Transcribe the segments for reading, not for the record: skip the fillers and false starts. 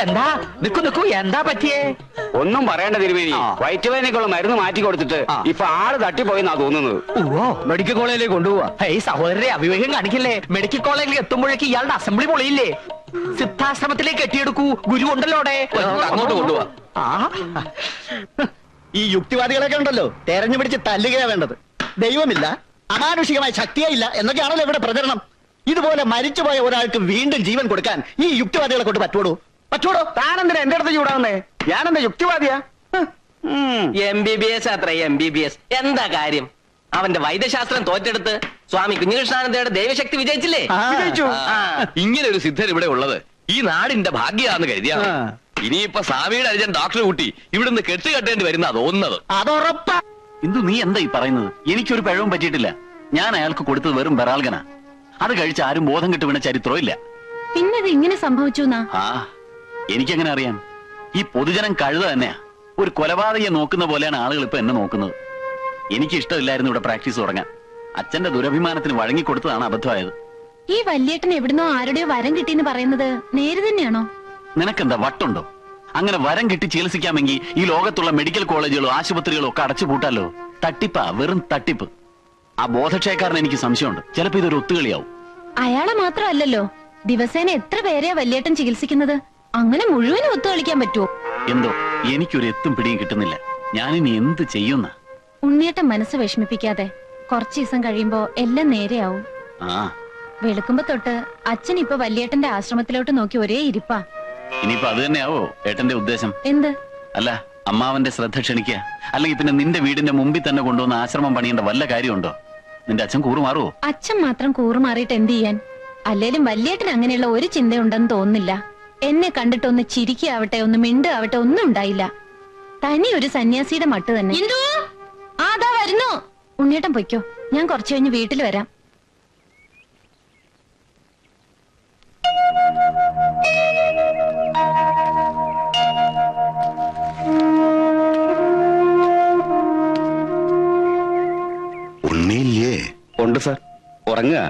എന്താ നിക്കൂ എന്താ പറ്റിയേ? ഒന്നും പറയേണ്ട തിരുമേനി. വയറ്റുവേദനയ്ക്കുള്ള മരുന്ന് മാറ്റി കൊടുത്തിട്ട് ഇപ്പൊ ആള് തട്ടിപ്പോയെന്നാ തോന്നുന്നത്. ഓ മെഡിക്കൽ കോളേജിലേക്ക് കൊണ്ടുപോവാ. ഈ സഹോദരരെ അവിവേകം കാണിക്കല്ലേ. മെഡിക്കൽ കോളേജിൽ എത്തുമ്പോഴേക്ക് ഇയാളുടെ അസംബ്ലി പൊളിയില്ലേ. സിദ്ധാശ്രമത്തിലേക്ക് കെട്ടിയെടുക്കൂ, ഗുരു ഉണ്ടല്ലോ അവിടെ. അങ്ങോട്ട് കൊണ്ടുപോവാ. ഈ യുക്തിവാദികളൊക്കെ ഉണ്ടല്ലോ തെരഞ്ഞു പിടിച്ച് തല്ലുകയാ വേണ്ടത്. ദൈവമില്ല, അമാനുഷികമായ ശക്തിയേ ഇല്ല എന്നൊക്കെയാണല്ലോ ഇവിടെ പ്രചരണം. ഇതുപോലെ മരിച്ചുപോയ ഒരാൾക്ക് വീണ്ടും ജീവൻ കൊടുക്കാൻ ഈ യുക്തിവാദികളെ കൊണ്ട് പറ്റൂടോ? താനെന്തിനാ എന്റെ അടുത്ത് ചൂടാവുന്നേ? ഞാനെന്താ യുക്തിവാദിയാ? MBBS അത്ര MBBS എന്താ കാര്യം? അവന്റെ വൈദ്യശാസ്ത്രം തോറ്റെടുത്ത് സ്വാമി കുഞ്ഞികൃഷ്ണാനന്ദയുടെ ദൈവശക്തി വിജയിച്ചില്ലേ? ഇങ്ങനെ ഒരു സിദ്ധൻ ഇവിടെ ഉള്ളത് ഈ നാടിന്റെ ഭാഗ്യാന്ന് കരുതിയാണ്. ഇനിയിപ്പൊ സ്വാമിയുടെ അനുജൻ ഡോക്ടർ കൂട്ടി ഇവിടുന്ന് കെട്ടുകെട്ടേണ്ടി വരുന്ന തോന്നുന്നത്. അതുറപ്പാ. ഇന്ദു, നീ എന്താ ഈ പറയുന്നത്? എനിക്കൊരു പിഴവും പറ്റിയിട്ടില്ല. ഞാൻ അയാൾക്ക് കൊടുത്തത് വെറും ബെറാൾഗന. അത് കഴിച്ച് ആരും ബോധം കെട്ട് വീണ ചരിത്രവും ഇല്ല. പിന്നത് ഇങ്ങനെ സംഭവിച്ചു? എനിക്കെങ്ങനെ അറിയാം? ഈ പൊതുജനം കഴുത തന്നെയാ. ഒരു കൊലപാതകയെ നോക്കുന്ന പോലെയാണ് ആളുകൾ ഇപ്പൊ എന്നെ നോക്കുന്നത്. എനിക്ക് ഇഷ്ടമില്ലായിരുന്നു ഇവിടെ പ്രാക്ടീസ് തുടങ്ങാൻ. അച്ഛന്റെ ദുരഭിമാനത്തിന് വഴങ്ങിക്കൊടുത്തതാണ് അബദ്ധമായത്. ഈ വല്യേട്ടൻ എവിടുന്നോ ആരുടെയോ വരം കിട്ടിയെന്ന് പറയുന്നത് നേര് തന്നെയാണോ? നിനക്കെന്താ വട്ടുണ്ടോ? അങ്ങനെ വരം കിട്ടി ചികിത്സിക്കാമെങ്കിൽ ഈ ലോകത്തുള്ള മെഡിക്കൽ കോളേജുകളോ ആശുപത്രികളോ ഒക്കെ അടച്ചുപൂട്ടാലോ. തട്ടിപ്പാ, വെറും തട്ടിപ്പ്. ആ ബോധക്ഷയക്കാരൻ എനിക്ക് സംശയമുണ്ട്. ചിലപ്പോ ഇതൊരു ഒത്തുകളിയാവും. അയാളെ മാത്രമല്ലല്ലോ, ദിവസേന എത്ര പേരെയാ വല്യേട്ടൻ ചികിത്സിക്കുന്നത്? അങ്ങനെ മുഴുവനും ഒത്തുകളിക്കാൻ പറ്റുമോ? എന്തോ എനിക്കൊരു എത്തും പിടിയും കിട്ടുന്നില്ല. ഞാനിനി എന്ത് ചെയ്യുന്ന? ഉണ്ണിയേട്ടൻ മനസ്സ് വിഷമിപ്പിക്കാതെ. കുറച്ചു ദിവസം കഴിയുമ്പോ എല്ലാം നേരെയാവും. വെളുക്കുമ്പോ തൊട്ട് അച്ഛൻ ഇപ്പൊ വല്യേട്ടന്റെ ആശ്രമത്തിലോട്ട് നോക്കി ഒരേ ഇരിപ്പാ. ഇനിയിപ്പോ അത് തന്നെയാവോ ഏട്ടന്റെ ഉദ്ദേശം? എന്ത്? അല്ല, അമ്മാവന്റെ ശ്രദ്ധ ക്ഷണിക്കുക. അല്ലെങ്കിൽ പിന്നെ നിന്റെ വീടിന്റെ മുമ്പിൽ തന്നെ കൊണ്ടുവന്ന് ആശ്രമം പണിയേണ്ട വല്ല കാര്യമുണ്ടോ? നിന്റെ അച്ഛൻ കൂറുമാറുവോ? അച്ഛൻ മാത്രം കൂറുമാറിയിട്ട് എന്ത് ചെയ്യാൻ? അല്ലേലും വല്യേട്ടൻ അങ്ങനെയുള്ള ഒരു ചിന്തയുണ്ടെന്ന് തോന്നുന്നില്ല. എന്നെ കണ്ടിട്ടൊന്ന് ചിരിക്കാവട്ടെ, ഒന്ന് മിണ്ടാവട്ടെ, ഒന്നും ഉണ്ടായില്ല. തനി ഒരു സന്യാസിയുടെ മട്ട് തന്നെ. അതാ വരുന്നു. ഉണ്ണിയേട്ടൻ പൊയ്ക്കോ, ഞാൻ കുറച്ചു കഴിഞ്ഞ് വീട്ടിൽ വരാം. ഉണ്ണിയില്ലേ? ഉണ്ട് സാർ, ഉറങ്ങുക.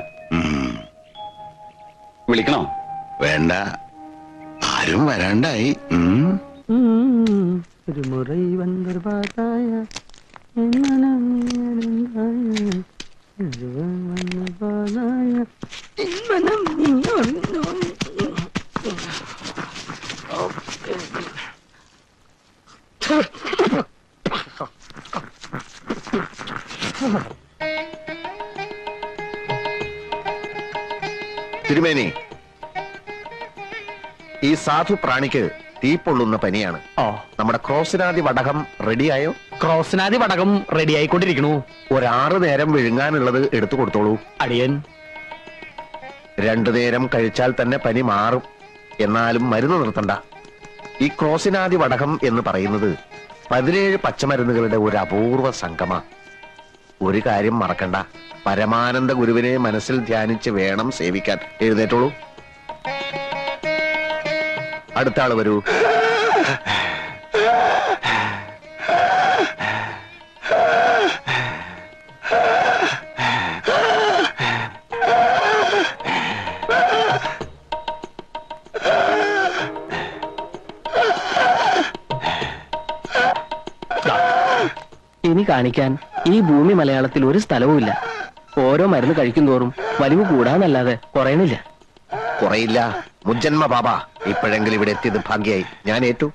വിളിക്കണോ? വേണ്ട, ആരും വരാണ്ടായി. ഒരു മുறை വന്നൊരു പാതായ തിരുമേനി, ഈ സാധു പ്രാണിക്ക് തീ പൊള്ളുന്ന പനിയാണ്. നമ്മുടെ ക്രോസിനാദി വടകം റെഡിയായോ? ക്രോസിനാദി വടകം റെഡി ആയിക്കൊണ്ടിരിക്കണു. 6 നേരം വിഴുങ്ങാനുള്ളത് എടുത്തു കൊടുത്തോളൂ. അടിയൻ. 2 നേരം കഴിച്ചാൽ തന്നെ പനി മാറും. എന്നാലും മരുന്ന് നിർത്തണ്ട. ഈ ക്രോസിനാദി വടകം എന്ന് പറയുന്നത് 17 പച്ചമരുന്നുകളുടെ ഒരു അപൂർവ സംഗമ. ഒരു കാര്യം മറക്കണ്ട, പരമാനന്ദ ഗുരുവിനെ മനസ്സിൽ ധ്യാനിച്ച് വേണം സേവിക്കാൻ. എഴുന്നേറ്റോളൂ. അടുത്ത ആള് വരൂ. ഇനി കാണിക്കാൻ ഈ ഭൂമി മലയാളത്തിൽ ഒരു സ്ഥലവുമില്ല. ഓരോ മരുന്ന് കഴിക്കും തോറും വലിവ് കൂടാന്നല്ലാതെ കുറയണില്ല. കുറയില്ല. മുജ്ജന്മ ബാബ, ഇപ്പോഴെങ്കിലും ഇവിടെ എത്തിയത് ഭാഗ്യായി. ഞാൻ ഏറ്റു.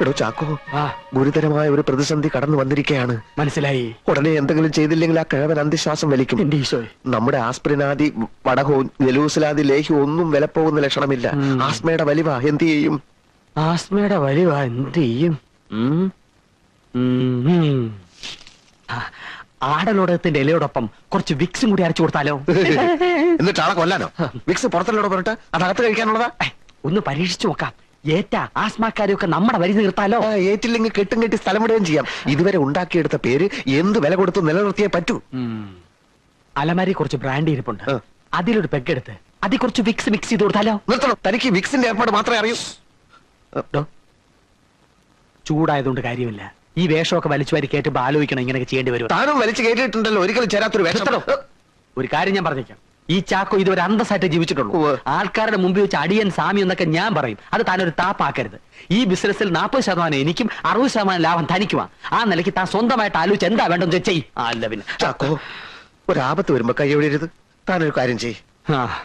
എടോ ചാക്കോ, ഗുരുതരമായ ഒരു പ്രതിസന്ധി കടന്നു വന്നിരിക്കുകയാണ്. മനസ്സിലായി. ഉടനെ എന്തെങ്കിലും ചെയ്തില്ലെങ്കിൽ ആ കിഴവൻ അന്ത്യശ്വാസം വലിക്കും. നമ്മുടെ ആസ്പ്രിനാദി വടകവും ജലൂസിലാദി ലേഹ്യവും ഒന്നും വിലപ്പോകുന്ന ലക്ഷണമില്ല. ആസ്മയുടെ വലിവ എന്ത് ചെയ്യും? ആസ്മയുടെ വലിവ എന്ത് ചെയ്യും? ആടലോടകത്തിന്റെ ഇലയോടൊപ്പം കുറച്ച് വിക്സും കൂടി അരച്ചു കൊടുത്താലോ? എന്നിട്ട് ആളെ കൊല്ലാനോ? വിക്സ് പുറത്തല്ലോടെ പറഞ്ഞിട്ട് അതകത്ത് കഴിക്കാനുള്ളതാ. ഒന്ന് പരീക്ഷിച്ചു നോക്കാം. ഏറ്റ ആസ്മാക്കാരെയൊക്കെ നമ്മുടെ വരി നിർത്താലോ? ഏറ്റില്ലെങ്കിൽ കെട്ടും കെട്ടി സ്ഥലം വിടുകയും ചെയ്യാം. ഇതുവരെ ഉണ്ടാക്കിയെടുത്ത പേര് എന്ത് വില കൊടുത്ത് നിലനിർത്തിയേ പറ്റൂ. അലമാരി കുറച്ച് ബ്രാൻഡ് ഇരിപ്പുണ്ട്. അതിലൊരു പെഗ് എടുത്ത് അതിൽ കുറച്ച് വിക്സ് മിക്സ് ചെയ്ത് കൊടുത്താലോ? നിർത്തണം. തനിക്ക് വിക്സിന്റെ ഏർപ്പാട് മാത്രമേ അറിയൂ. ചൂടായതുകൊണ്ട് കാര്യമില്ല. ഈ വേഷമൊക്കെ വലിച്ചു വാരി കേട്ട് ആലോചിക്കണം ഇങ്ങനെയൊക്കെ ചെയ്യേണ്ടി വരും. താനും വലിച്ചു കയറ്റിയിട്ടുണ്ടല്ലോ ഒരിക്കലും ചേരാത്തൊരു വേഷം. ഒരു കാര്യം ഞാൻ പറഞ്ഞേക്കാം, ഈ ചാക്കോ ഇതുവരെ അന്തസ്സായിട്ട് ജീവിച്ചിട്ടുള്ളൂ. ആൾക്കാരുടെ മുമ്പിൽ വെച്ച് അടിയൻ സാമി എന്നൊക്കെ ഞാൻ പറയും. അത് താനൊരു താപ്പാക്കരുത്. ഈ ബിസിനസ്സിൽ 40% എനിക്കും 60% ലാഭം തനിക്കുവാ. ആ നിലയ്ക്ക് താൻ സ്വന്തമായിട്ട് ആലോചിച്ച് എന്താ വേണ്ടെന്ന് ചെയ്യ്. അല്ല പിന്നെ ചാക്കോ, ഒരാപത്ത് വരുമ്പോ കൈയൊഴിയരുത്. താനൊരു കാര്യം ചെയ്യ്.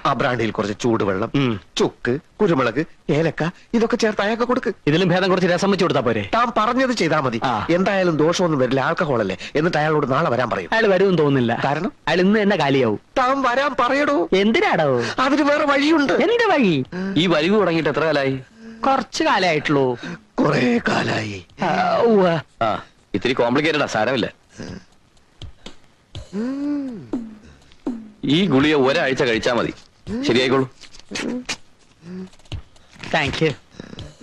ആ ബ്രാൻഡിയിൽ കുറച്ച് ചൂടുവെള്ളം, ചുക്ക്, കുരുമുളക്, ഏലക്ക ഇതൊക്കെ ചേർത്ത് അയാൾക്ക് കൊടുക്ക്. ഇതിലും ഭേദം കുറച്ച് രസം വെച്ച് കൊടുത്താ പോരെ? താൻ പറഞ്ഞത് ചെയ്താൽ മതി. എന്തായാലും ദോഷമൊന്നും വരില്ല. ആൽക്കഹോൾ അല്ലേ. എന്നിട്ട് അയാളോട് നാളെ വരാൻ പറയും. അയാൾ വരുമെന്ന് തോന്നുന്നില്ല. കാരണം അയാൾ ഇന്ന് തന്നെ കാലിയാവും. താൻ വരാൻ പറയടോ. എന്തിനാടോ? അതിന് വേറെ വഴിയുണ്ട്. എന്ത് വഴി? ഈ വലിവ് തുടങ്ങിയിട്ട് എത്ര കാലായി? കുറച്ചു കാലായിട്ടുള്ളൂ. കൊറേ കാലായി. ആ ഇത്തിരി കോംപ്ലിക്കേറ്റഡാ, സാരമില്ല. ഈ ഗുളിക ഒരാഴ്ച കഴിച്ചാ മതി, ശരിയായിക്കോളൂ. Thank you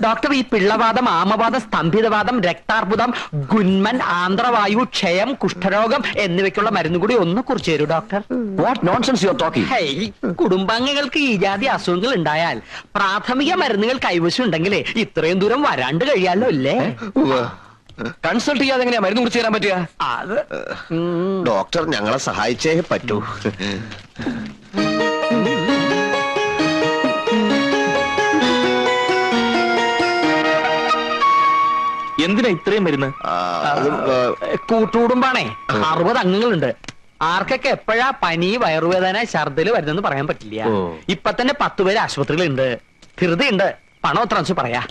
doctor. ഈ പിള്ളവാദം, ആമവാദം, സ്തംഭിതവാദം, രക്താർബുദം, ഗുന്മൻ, ആന്ത്രവായു, ക്ഷയം, കുഷ്ഠരോഗം എന്നിവയ്ക്കുള്ള മരുന്ന് കൂടി ഒന്ന് കുറിച്ച് തരൂ doctor. What nonsense you are talking? Hey, കുടുംബാംഗങ്ങൾക്ക് ഈ ജാതി അസുഖങ്ങൾ ഉണ്ടായാൽ പ്രാഥമിക മരുന്നുകൾ കൈവശം ഉണ്ടെങ്കിലേ ഇത്രയും ദൂരം വരാണ്ട് കഴിയാലോ അല്ലേ? കൺസൾട്ട് ചെയ്യാതെ എങ്ങനെയാ മരുന്ന് കുറിച്ച് തരാൻ പറ്റുക? അത് ഡോക്ടർ ഞങ്ങളെ സഹായിച്ചേ പറ്റൂ. എന്തിനാ ഇത്രയും മരുന്ന്? കൂട്ടുകുടുംബാണേ, 60 അംഗങ്ങളുണ്ട്. ആർക്കൊക്കെ എപ്പോഴാ പനി, വയറുവേദന, ഛർദില് വരുന്നെന്ന് പറയാൻ പറ്റില്ല. ഇപ്പൊ തന്നെ 10 പേര് ആശുപത്രിയിലുണ്ട്. ധൃതിയുണ്ട്, പണം എത്ര പറയാ.